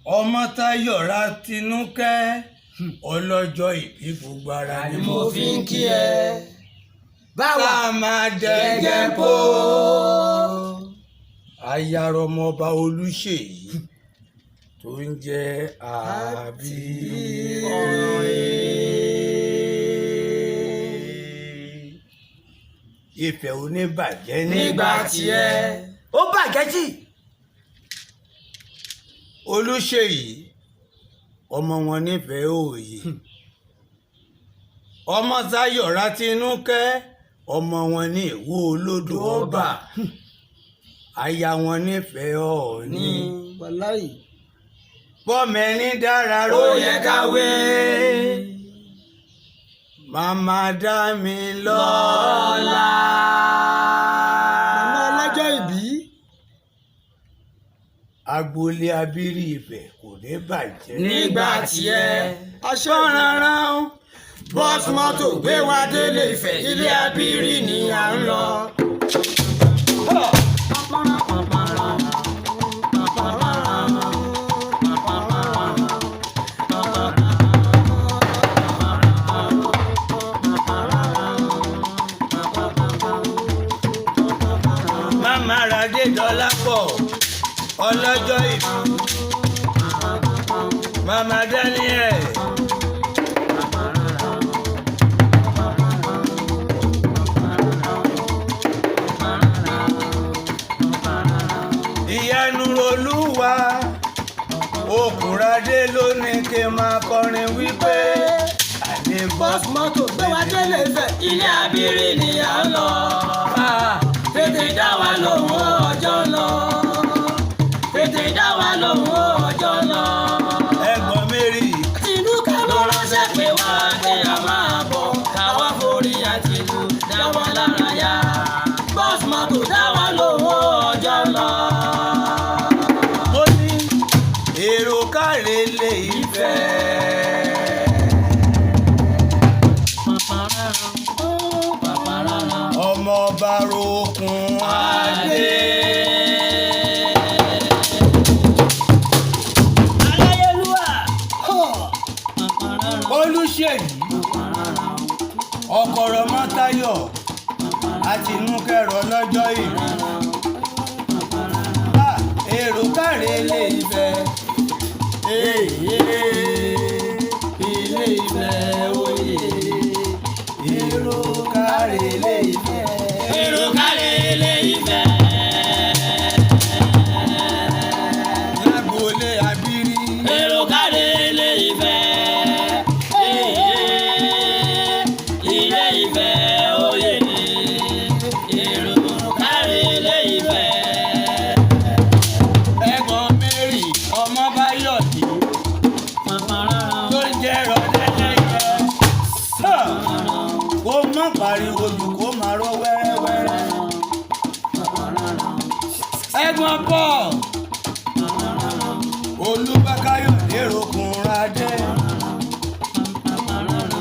Ọmọ́táyọ̀ Tinúkẹ́ ọlọ́jọ́ ìbí gbogbo ara ni mo fi ń kí ẹ. Báwa máa dẹ́gẹ́ bó. Ayárọmọba Olúṣèyí tó ń jẹ́ Àbíkọ́yìn. Ìfẹ́ oníbàjẹ́ nígbà tiẹ̀ ó bàjẹ́ jì. Olúṣèyí ọmọ wọn nífẹ̀ẹ́ òye. Ọmọ́táyọ̀ Tinúkẹ́ ọmọ wọn ní Ìwó Olódò Ọba. Aya wọn nífẹ̀ẹ́ Ọọ̀ni. Bọ́mẹni dára ló yẹ káwé. Màmá dá mi lọ́lá. Màmá ọlọ́jọ́ ìbí. Agboolé Abírí Ifẹ̀ kò ní bàjẹ́. Nígbà tiẹ̀ aṣọ rárá bọ́ọ̀sì mọ́tò gbé wa délé Ifẹ̀, ilé Abírí ni à ń lọ. Màmá Adédọ́lápọ̀ ọlọ́jọ́ ìbí. Màmá Daniel. Ìyanu Olúwa Òkúnradé ló ní kí n máa kọrin wípé àní bọ́ọ̀sì mọ́tò gbé wa délé Ifẹ̀, ilé Abírí ni à ń lọ. Tètè dá wa lóhùn ọjọ́ lọ. Tètè dá wa lóhùn ọjọ́ lọ. Ẹ̀gbọ́n Mary Tinúkẹ́ ló ránṣẹ́ pé wá kí a máa bọ̀. Káwá forí àti ìlú dá wa lára yá. Bọ́ọ̀sì mọ́tò dá wa lóhùn ọjọ́ lọ. ó ní èrò káre lè Ifẹ̀. Ọmọọba Rókun Adé. Olúṣèyí ọkọ Ọmọ́táyọ̀ Tinúkẹ́ lọ́jọ́ ìbí. Èrò káre lè Ifẹ̀. Ilé Ifẹ̀ oyè. Èrò káre lè Ifẹ̀. Èrò káre lè Ifẹ̀. Lágboolé Abírí. Èrò káre lè Ifẹ̀. Ilé Ifẹ̀ oyè. Èrò káre lè Ifẹ̀. Ẹ̀gbọ́n Mary Ọmọ́báyọ̀dé tó ń jẹ́ Rọ̀dẹ́lẹ́yẹ. Kó má pariwo jù kó máa rọ́ wẹ́rẹ́wẹ́rẹ́. Ẹ̀gbọ́n Paul Olúbákáyọ̀dé Rókúnradé.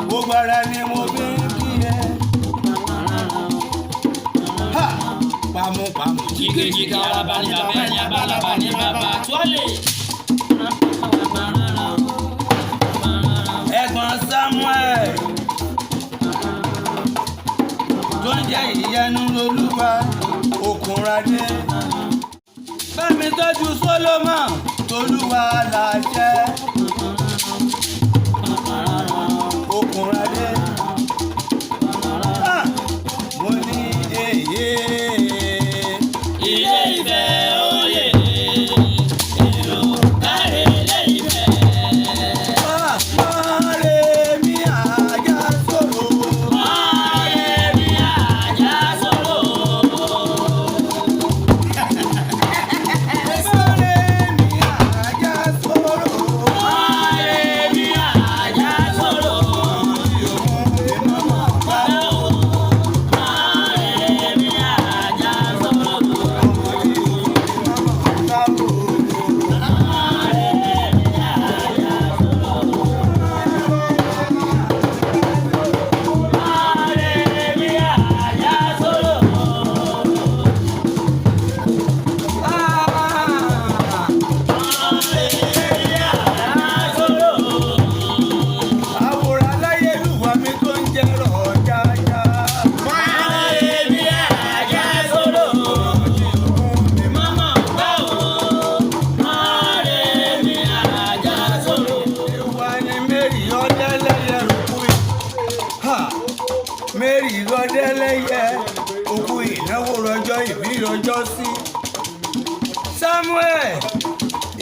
Gbogbo ara ni mo fi ń kí ẹ. Pàmùpàmù. Jìgìjìgì araba ni bàbá ẹni abálaba ni bàbá tuwálé. Ẹ̀gbọ́n Samuel tó ń jẹ́ Ìyanu Olúwa Òkúnradé. Bámi tọ́jú Solomon Tolúwa láṣẹ. Òkúnradé. Mo ní èyí. Ilé Ifẹ̀ oyè. Èrò káre lè Ifẹ̀. Mọ̀rẹ́ mi àjà sọ̀rọ̀. Ọ̀rẹ́ mi àjà sọ̀rọ̀. Mọ̀rẹ́ mi àjà sọ̀rọ̀. Ọ̀rẹ́ mi Ọdẹ́lẹ́yẹ òkú ìnáwó rọjọ́ ìbí rọjọ́ sí. Samuel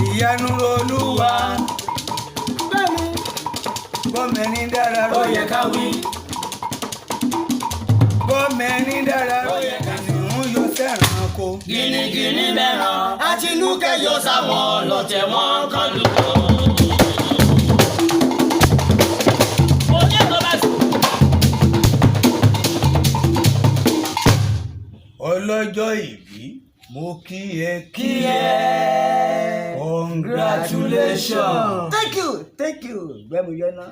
ìyanu olúwa. Bẹ́ẹ̀ni. Bọ́mẹ̀ni dára Ó yẹ ká wí. Bọ́mẹ̀ni dára kìnìún yóò sẹ́ranko. Gìnìgìnì mẹ́ràn. Àtinúkẹ́ yóò sáwọn ọlọ́tẹ̀ wọn kọlù. Ọlọ́jọ́ ìbí mo kí ẹ. Congratulations. Thank you. Gbẹ́mu yẹn náà.